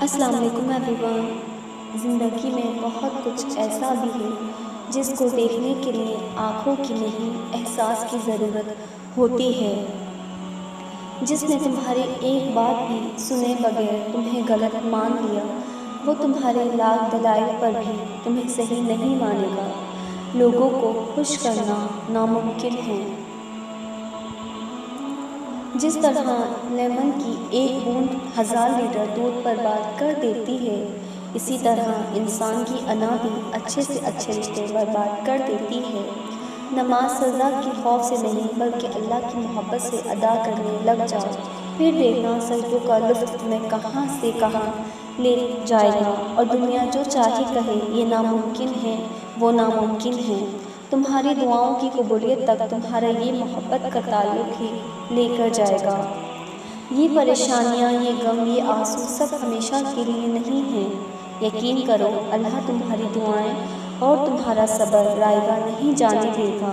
السلام علیکم ایوریون۔ زندگی میں بہت کچھ ایسا بھی ہے جس کو دیکھنے کے لیے آنکھوں کی نہیں احساس کی ضرورت ہوتی ہے، جس نے تمہاری ایک بات بھی سنے بغیر تمہیں غلط مان لیا، وہ تمہارے لاکھ دلائل پر بھی تمہیں صحیح نہیں مانے گا۔ لوگوں کو خوش کرنا ناممکن ہے۔ جس طرح لیمن کی ایک بوند 1000 لیٹر دودھ برباد کر دیتی ہے، اسی طرح انسان کی انا بھی اچھے سے اچھے رشتے برباد کر دیتی ہے۔ نماز سزا کے خوف سے نہیں بلکہ اللہ کی محبت سے ادا کرنے لگ جاؤ، پھر دیکھنا سجدوں کا لطف تمہیں کہاں سے کہاں لے جائے گا، اور دنیا جو چاہے کہے یہ ناممکن ہے، وہ ناممکن ہے، تمہاری دعاؤں کی قبولیت تک تمہارا یہ محبت کا تعلق ہی لے کر جائے گا۔ یہ پریشانیاں، یہ غم، یہ آنسو سب ہمیشہ کے لیے نہیں ہیں۔ یقین کرو اللہ تمہاری دعائیں اور تمہارا صبر رائے گاں نہیں جانے دے گا۔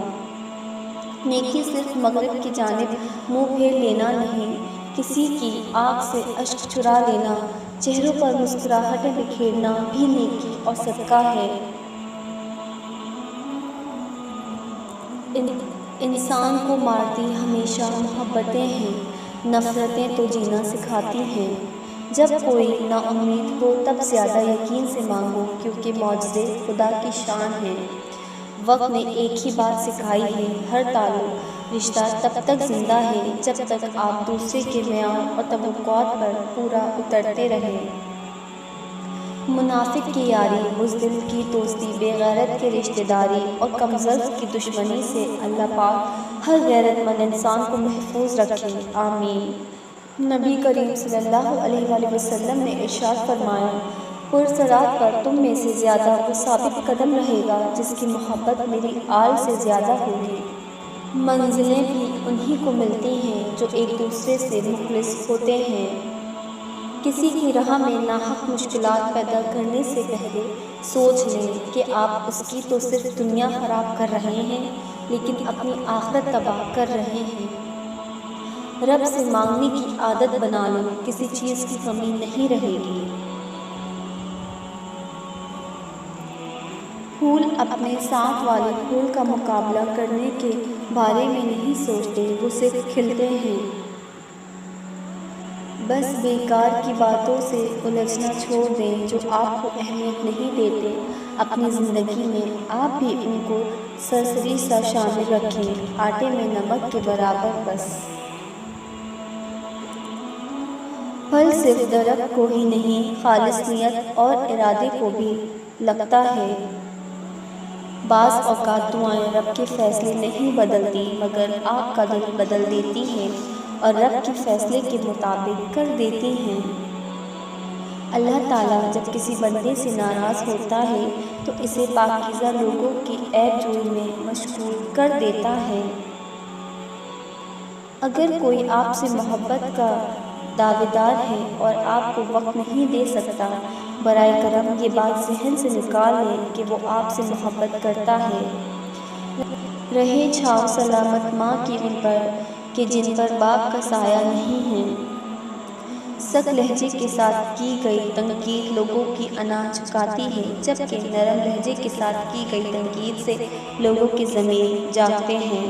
نیکی صرف مغرب کی جانب منہ پھیر لینا نہیں، کسی کی آنکھ سے اشک چرا لینا، چہروں پر مسکراہٹیں بکھیرنا بھی نیکی اور صدقہ ہے۔ انسان کو مارتی ہمیشہ محبتیں ہیں، نفرتیں تو جینا سکھاتی ہیں۔ جب کوئی نا امید ہو تب زیادہ یقین سے مانگو، کیونکہ معجزے خدا کی شان ہیں۔ وقت نے ایک ہی بات سکھائی ہے، ہر تعلق رشتہ تب تک زندہ ہے جب تک آپ دوسرے کے معیار اور توقعات پر پورا اترتے رہیں۔ منافق کی یاری، بزدل کی دوستی، بے غیرت کی رشتہ داری اور کمزلف کی دشمنی سے اللہ پاک ہر غیرت مند انسان کو محفوظ رکھے، آمین۔ نبی کریم صلی اللہ علیہ وآلہ وسلم نے ارشاد فرمایا، پرصراط پر تم میں سے زیادہ وہ ثابت قدم رہے گا جس کی محبت میری آل سے زیادہ ہوگی۔ منزلیں بھی انہی کو ملتی ہیں جو ایک دوسرے سے مخلص ہوتے ہیں۔ کسی کی راہ میں ناحق مشکلات پیدا کرنے سے پہلے سوچ لیں کہ آپ اس کی تو صرف دنیا خراب کر رہے ہیں، لیکن اپنی آخرت تباہ کر رہے ہیں۔ رب سے مانگنے کی عادت بنا لو، کسی چیز کی کمی نہیں رہے گی۔ پھول اپنے ساتھ والے پھول کا مقابلہ کرنے کے بارے میں نہیں سوچتے، وہ صرف کھلتے ہیں۔ بس بیکار کی باتوں سے الجھنا چھوڑ دیں جو آپ کو اہمیت نہیں دیتے۔ اپنی زندگی میں آپ بھی ان کو سرسری سا شامل رکھیں، آٹے میں نمک کے برابر بس۔ پھل صرف درخت کو ہی نہیں، خالص نیت اور ارادے کو بھی لگتا ہے۔ بعض اوقات دعائیں رب کے فیصلے نہیں بدلتی، مگر آپ کا دل بدل دیتی ہیں اور رب کے فیصلے کے مطابق کر دیتی ہیں۔ اللہ تعالیٰ جب کسی بندے سے ناراض ہوتا ہے تو اسے پاکیزہ لوگوں کی عیب جوئی میں مشغول کر دیتا ہے۔ اگر کوئی آپ سے محبت کا دعویدار ہے اور آپ کو وقت نہیں دے سکتا، برائے کرم یہ بات ذہن سے نکال لیں کہ وہ آپ سے محبت کرتا ہے۔ رہے چھاؤ سلامت ماں کی ان پر کہ جن پر باپ کا سایہ نہیں ہے۔ سخت لہجے کے ساتھ کی گئی تنقید لوگوں کی انا جھکاتی ہے، جبکہ نرم لہجے کے ساتھ کی گئی تنقید سے لوگوں کے ضمیر جاگتے ہیں۔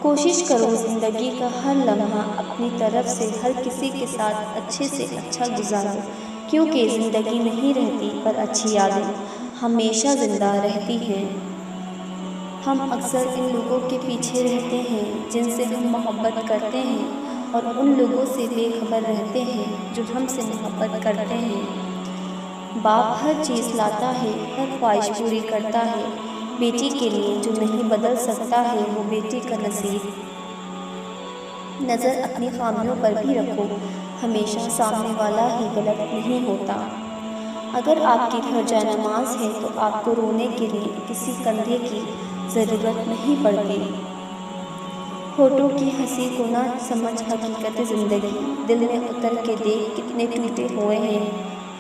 کوشش کرو زندگی کا ہر لمحہ اپنی طرف سے ہر کسی کے ساتھ اچھے سے اچھا گزارو، کیونکہ زندگی نہیں رہتی پر اچھی یادیں ہمیشہ زندہ رہتی ہیں۔ ہم اکثر ان لوگوں کے پیچھے رہتے ہیں جن سے ہم محبت کرتے ہیں، اور ان لوگوں سے بے خبر رہتے ہیں جو ہم سے محبت کرتے ہیں۔ باپ ہر چیز لاتا ہے، ہر خواہش پوری کرتا ہے، بیٹی کے لیے جو نہیں بدل سکتا ہے وہ بیٹی کا نصیب۔ نظر اپنی خامیوں پر بھی رکھو، ہمیشہ سامنے والا ہی غلط نہیں ہوتا۔ اگر آپ کے گھر جائے نماز ہے تو آپ کو رونے کے لیے کسی کندھے کی ضرورت نہیں پڑتی۔ ہونٹوں کی ہنسی کو نہ سمجھ حقیقت زندگی، دل میں اتر کے دیکھ کتنے ٹوٹے ہوئے ہیں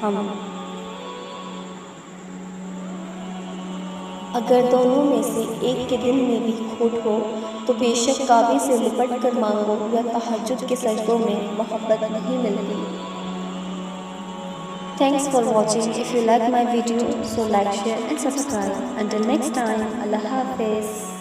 ہم۔ اگر دونوں میں سے ایک کے دل میں بھی کھوٹ ہو تو بے شک کعبے سے لپٹ کر مانگو، یا تہجد کے سجدوں میں محبت نہیں ملتی۔ Thanks for watching. If you like my video, so like, share and subscribe. Until next time, Allah Hafiz.